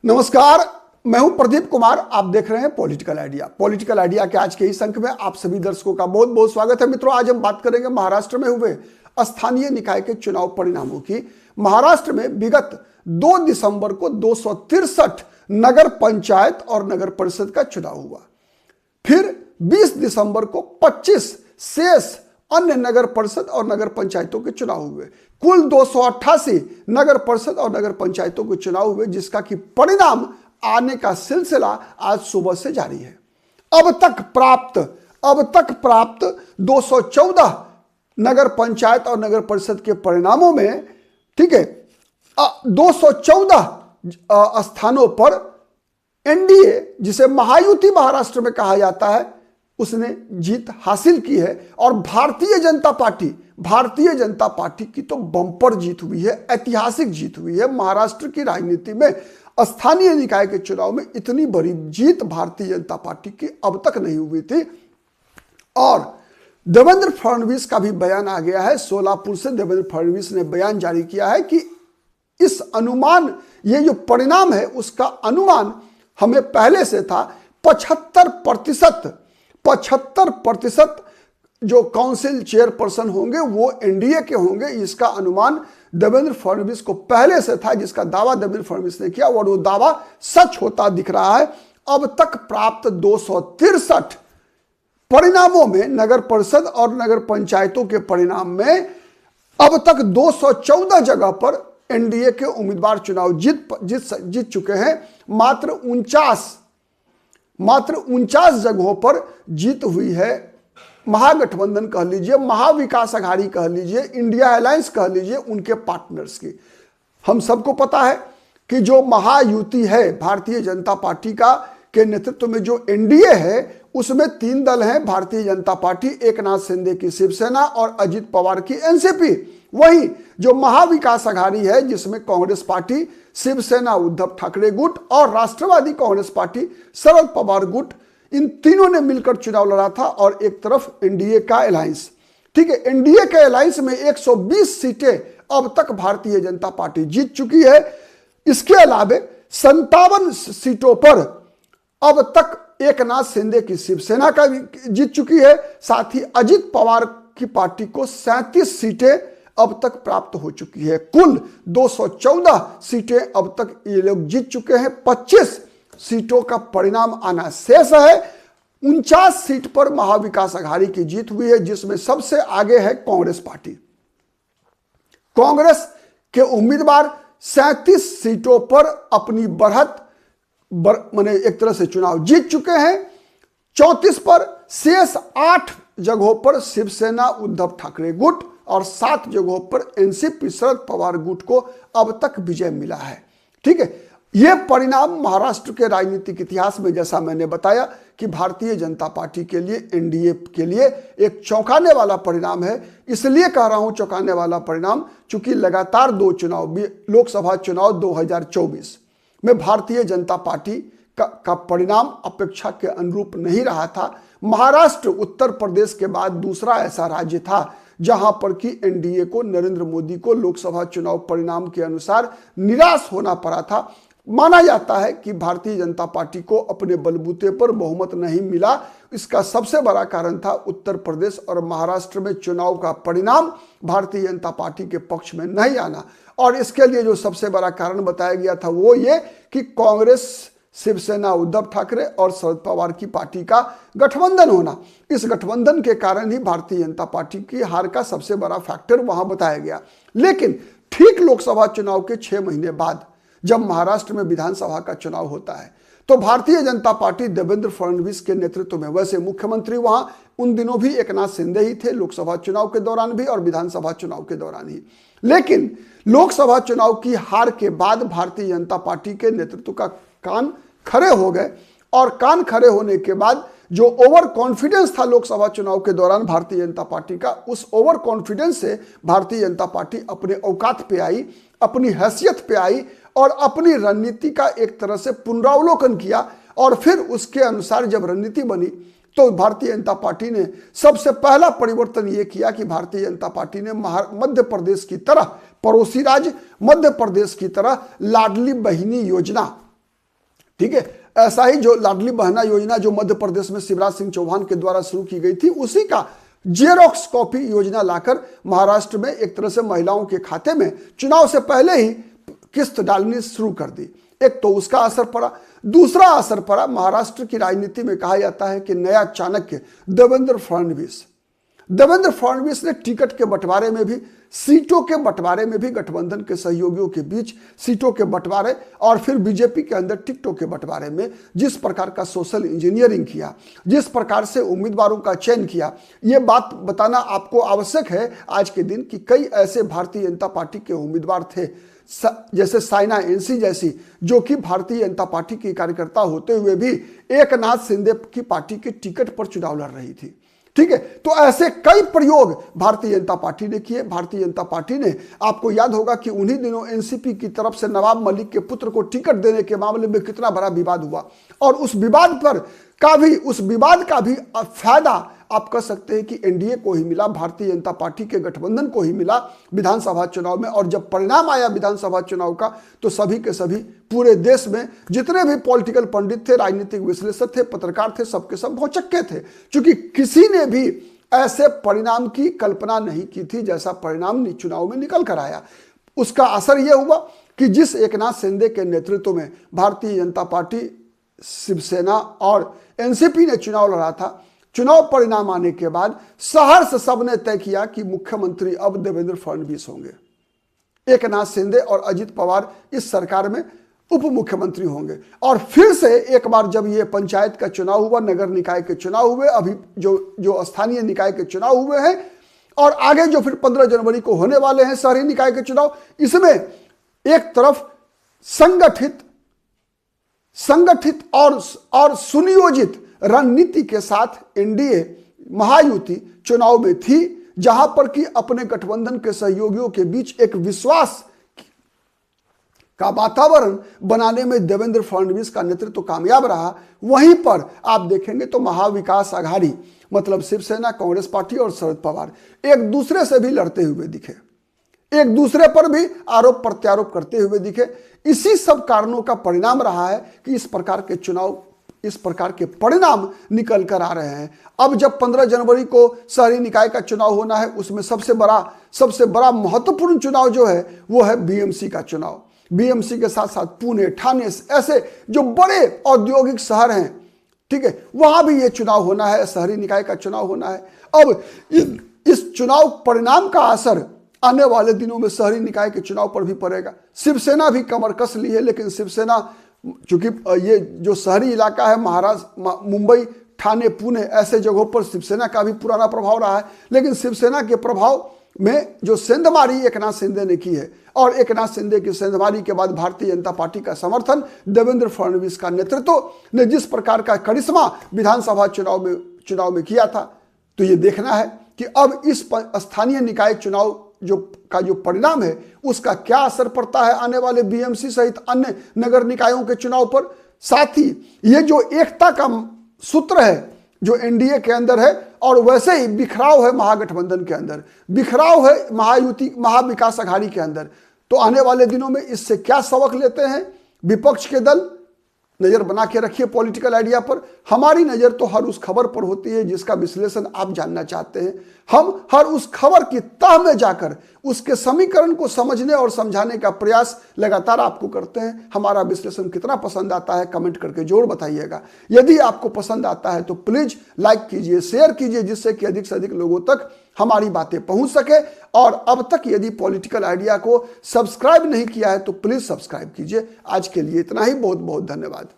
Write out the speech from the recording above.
नमस्कार, मैं हूं प्रदीप कुमार। आप देख रहे हैं पॉलिटिकल आइडिया। पॉलिटिकल आइडिया के आज के इस अंक में आप सभी दर्शकों का बहुत बहुत स्वागत है। मित्रों, आज हम बात करेंगे महाराष्ट्र में हुए स्थानीय निकाय के चुनाव परिणामों की। महाराष्ट्र में विगत 2 दिसंबर को 263 नगर पंचायत और नगर परिषद का चुनाव हुआ। फिर 20 दिसंबर को 25 शेष अन्य नगर परिषद और नगर पंचायतों के चुनाव हुए। कुल 288 नगर परिषद और नगर पंचायतों के चुनाव हुए, जिसका कि परिणाम आने का सिलसिला आज सुबह से जारी है। अब तक प्राप्त 214 नगर पंचायत और नगर परिषद के परिणामों में, ठीक है, 214 स्थानों पर एनडीए, जिसे महायुति महाराष्ट्र में कहा जाता है, उसने जीत हासिल की है। और भारतीय जनता पार्टी की तो बम्पर जीत हुई है, ऐतिहासिक जीत हुई है। महाराष्ट्र की राजनीति में स्थानीय निकाय के चुनाव में इतनी बड़ी जीत भारतीय जनता पार्टी की अब तक नहीं हुई थी। और देवेंद्र फडणवीस का भी बयान आ गया है। सोलापुर से देवेंद्र फडणवीस ने बयान जारी किया है कि इस अनुमान, ये जो परिणाम है उसका अनुमान हमें पहले से था। 75% जो काउंसिल चेयरपर्सन होंगे वो एनडीए के होंगे, इसका अनुमान देवेंद्र फडणवीस को पहले से था। जिसका दावा देवेंद्र फडणवीस ने किया और वो दावा सच होता दिख रहा है। अब तक प्राप्त 263 परिणामों में, नगर परिषद और नगर पंचायतों के परिणाम में अब तक 214 जगह पर एनडीए के उम्मीदवार चुनाव जीत चुके हैं। मात्र 49 जगहों पर जीत हुई है महागठबंधन कह लीजिए, महाविकास अघाड़ी कह लीजिए, इंडिया अलायंस कह लीजिए, उनके पार्टनर्स की। हम सबको पता है कि जो महायुति है भारतीय जनता पार्टी के नेतृत्व में जो एनडीए है, उसमें 3 दल हैं। भारतीय जनता पार्टी, एकनाथ शिंदे की शिवसेना और अजित पवार की एनसीपी। वहीं जो महाविकास अघाड़ी है, जिसमें कांग्रेस पार्टी, शिवसेना उद्धव ठाकरे गुट और राष्ट्रवादी कांग्रेस पार्टी शरद पवार गुट, इन तीनों ने मिलकर चुनाव लड़ा था। और एक तरफ एनडीए का अलायंस, ठीक है, एनडीए के अलायंस में 120 सीटें अब तक भारतीय जनता पार्टी जीत चुकी है। इसके अलावा 57 सीटों पर अब तक एकनाथ शिंदे की शिवसेना का जीत चुकी है। साथ ही अजित पवार की पार्टी को 37 सीटें अब तक प्राप्त हो चुकी है। कुल 214 सीटें अब तक ये लोग जीत चुके हैं। 25 सीटों का परिणाम आना शेष है। 49 सीट पर महाविकास अघाड़ी की जीत हुई है, जिसमें सबसे आगे है कांग्रेस पार्टी। कांग्रेस के उम्मीदवार 37 सीटों पर अपनी बढ़त माने एक तरह से चुनाव जीत चुके हैं। 34 पर, शेष 8 जगहों पर शिवसेना उद्धव ठाकरे गुट और 7 जगहों पर एनसीपी शरद पवार गुट को अब तक विजय मिला है। ठीक है, यह परिणाम महाराष्ट्र के राजनीतिक इतिहास में, जैसा मैंने बताया, कि भारतीय जनता पार्टी के लिए, एनडीए के लिए एक चौंकाने वाला परिणाम है। इसलिए कह रहा हूं चौंकाने वाला परिणाम, चूंकि लगातार 2 चुनाव, लोकसभा चुनाव 2024 में भारतीय जनता पार्टी का परिणाम अपेक्षा के अनुरूप नहीं रहा था। महाराष्ट्र उत्तर प्रदेश के बाद दूसरा ऐसा राज्य था जहां पर कि एनडीए को, नरेंद्र मोदी को लोकसभा चुनाव परिणाम के अनुसार निराश होना पड़ा था। माना जाता है कि भारतीय जनता पार्टी को अपने बलबूते पर बहुमत नहीं मिला। इसका सबसे बड़ा कारण था उत्तर प्रदेश और महाराष्ट्र में चुनाव का परिणाम भारतीय जनता पार्टी के पक्ष में नहीं आना। और इसके लिए जो सबसे बड़ा कारण बताया गया था वो ये कि कांग्रेस, शिवसेना उद्धव ठाकरे और शरद पवार की पार्टी का गठबंधन होना, इस गठबंधन के कारण ही भारतीय जनता पार्टी की हार का सबसे बड़ा फैक्टर वहां बताया गया। लेकिन ठीक लोकसभा चुनाव के 6 महीने बाद जब महाराष्ट्र में विधानसभा का चुनाव होता है, तो भारतीय जनता पार्टी देवेंद्र फडणवीस के नेतृत्व में, वैसे मुख्यमंत्री वहां उन दिनों भी एकनाथ शिंदे ही थे, लोकसभा चुनाव के दौरान भी और विधानसभा चुनाव के दौरान ही। लेकिन लोकसभा चुनाव की हार के बाद भारतीय जनता पार्टी के नेतृत्व का कान खड़े हो गए। और कान खड़े होने के बाद जो ओवर कॉन्फिडेंस था लोकसभा चुनाव के दौरान भारतीय जनता पार्टी का, उस ओवर कॉन्फिडेंस से भारतीय जनता पार्टी अपने औकात पे आई, अपनी हैसियत पे आई और अपनी रणनीति का एक तरह से पुनरावलोकन किया। और फिर उसके अनुसार जब रणनीति बनी तो भारतीय जनता पार्टी ने सबसे पहला परिवर्तन यह किया कि भारतीय जनता पार्टी ने मध्य प्रदेश की तरह, पड़ोसी राज्य मध्य प्रदेश की तरह लाडली बहिनी योजना ठीक है। ऐसा ही जो लाडली बहना योजना जो मध्य प्रदेश में शिवराज सिंह चौहान के द्वारा शुरू की गई थी, उसी का जेरोक्स कॉपी योजना लाकर महाराष्ट्र में एक तरह से महिलाओं के खाते में चुनाव से पहले ही किस्त डालनी शुरू कर दी। एक तो उसका असर पड़ा, दूसरा असर पड़ा महाराष्ट्र की राजनीति में कहा जाता है कि नया चाणक्य देवेंद्र फडणवीस ने टिकट के बंटवारे में भी, सीटों के बंटवारे में भी गठबंधन के सहयोगियों के बीच सीटों के बंटवारे और फिर बीजेपी के अंदर टिकटों के बंटवारे में जिस प्रकार का सोशल इंजीनियरिंग किया, जिस प्रकार से उम्मीदवारों का चयन किया, ये बात बताना आपको आवश्यक है आज के दिन कि कई ऐसे भारतीय जनता पार्टी के उम्मीदवार थे जैसे साइना एनसी जैसी, जो कि भारतीय जनता पार्टी की कार्यकर्ता होते हुए भी एकनाथ शिंदे की पार्टी के टिकट पर चुनाव लड़ रही थी। ठीक है, तो ऐसे कई प्रयोग भारतीय जनता पार्टी ने किए। भारतीय जनता पार्टी ने, आपको याद होगा कि उन्हीं दिनों एनसीपी की तरफ से नवाब मलिक के पुत्र को टिकट देने के मामले में कितना बड़ा विवाद हुआ, और उस विवाद का भी फायदा आप कह सकते हैं कि एनडीए को ही मिला, भारतीय जनता पार्टी के गठबंधन को ही मिला विधानसभा चुनाव में। और जब परिणाम आया विधानसभा चुनाव का, तो सभी के सभी पूरे देश में जितने भी पॉलिटिकल पंडित थे, राजनीतिक विश्लेषक थे, पत्रकार थे, सबके सब भौचक्के थे, क्योंकि किसी ने भी ऐसे परिणाम की कल्पना नहीं की थी जैसा परिणाम चुनाव में निकल कर आया। उसका असर यह हुआ कि जिस एकनाथ शिंदे के नेतृत्व में भारतीय जनता पार्टी, शिवसेना और एनसीपी ने चुनाव लड़ा था, चुनाव परिणाम आने के बाद सहर्ष सबने तय किया कि मुख्यमंत्री अब देवेंद्र फडणवीस होंगे, एकनाथ शिंदे और अजित पवार इस सरकार में उप मुख्यमंत्री होंगे। और फिर से एक बार जब ये पंचायत का चुनाव हुआ, नगर निकाय के चुनाव हुए, अभी जो स्थानीय निकाय के चुनाव हुए हैं, और आगे जो फिर 15 जनवरी को होने वाले हैं शहरी निकाय के चुनाव, इसमें एक तरफ संगठित और सुनियोजित रणनीति के साथ एनडीए महायुति चुनाव में थी, जहां पर कि अपने गठबंधन के सहयोगियों के बीच एक विश्वास का वातावरण बनाने में देवेंद्र फडणवीस का नेतृत्व कामयाब रहा। वहीं पर आप देखेंगे तो महाविकास आघाड़ी मतलब शिवसेना, कांग्रेस पार्टी और शरद पवार एक दूसरे से भी लड़ते हुए दिखे, एक दूसरे पर भी आरोप प्रत्यारोप करते हुए दिखे। इसी सब कारणों का परिणाम रहा है कि इस प्रकार के परिणाम निकल कर आ रहे हैं। अब जब 15 जनवरी को शहरी निकाय का चुनाव होना है, उसमें सबसे बड़ा महत्वपूर्ण चुनाव जो है वो है बीएमसी का चुनाव। बीएमसी के साथ साथ पुणे, ठाणे, ऐसे जो बड़े औद्योगिक शहर हैं, ठीक है, वहां भी ये चुनाव होना है, शहरी निकाय का चुनाव होना है। अब इस चुनाव परिणाम का असर आने वाले दिनों में शहरी निकाय के चुनाव पर भी पड़ेगा। शिवसेना भी कमर कस ली है, लेकिन शिवसेना, चूंकि ये जो शहरी इलाका है महाराष्ट्र, मुंबई, ठाणे, पुणे, ऐसे जगहों पर शिवसेना का भी पुराना प्रभाव रहा है, लेकिन शिवसेना के प्रभाव में जो सेंधमारी एकनाथ शिंदे ने की है, और एकनाथ शिंदे की सेंधमारी के बाद भारतीय जनता पार्टी का समर्थन, देवेंद्र फडणवीस का नेतृत्व ने जिस प्रकार का करिश्मा विधानसभा चुनाव में किया था, तो ये देखना है कि अब इस स्थानीय निकाय चुनाव जो परिणाम है उसका क्या असर पड़ता है आने वाले बीएमसी सहित अन्य नगर निकायों के चुनाव पर। साथ ही ये जो एकता का सूत्र है जो एनडीए के अंदर है, और वैसे ही बिखराव है महागठबंधन के अंदर, बिखराव है महायुति, महाविकास आघाड़ी के अंदर, तो आने वाले दिनों में इससे क्या सबक लेते हैं विपक्ष के दल, नजर बना के रखिए पॉलिटिकल आइडिया पर। हमारी नजर तो हर उस खबर पर होती है जिसका विश्लेषण आप जानना चाहते हैं। हम हर उस खबर की तह में जाकर उसके समीकरण को समझने और समझाने का प्रयास लगातार आपको करते हैं। हमारा विश्लेषण कितना पसंद आता है कमेंट करके जरूर बताइएगा। यदि आपको पसंद आता है तो प्लीज लाइक कीजिए, शेयर कीजिए, जिससे कि अधिक से अधिक लोगों तक हमारी बातें पहुंच सके। और अब तक यदि पॉलिटिकल आइडिया को सब्सक्राइब नहीं किया है तो प्लीज सब्सक्राइब कीजिए। आज के लिए इतना ही, बहुत बहुत धन्यवाद।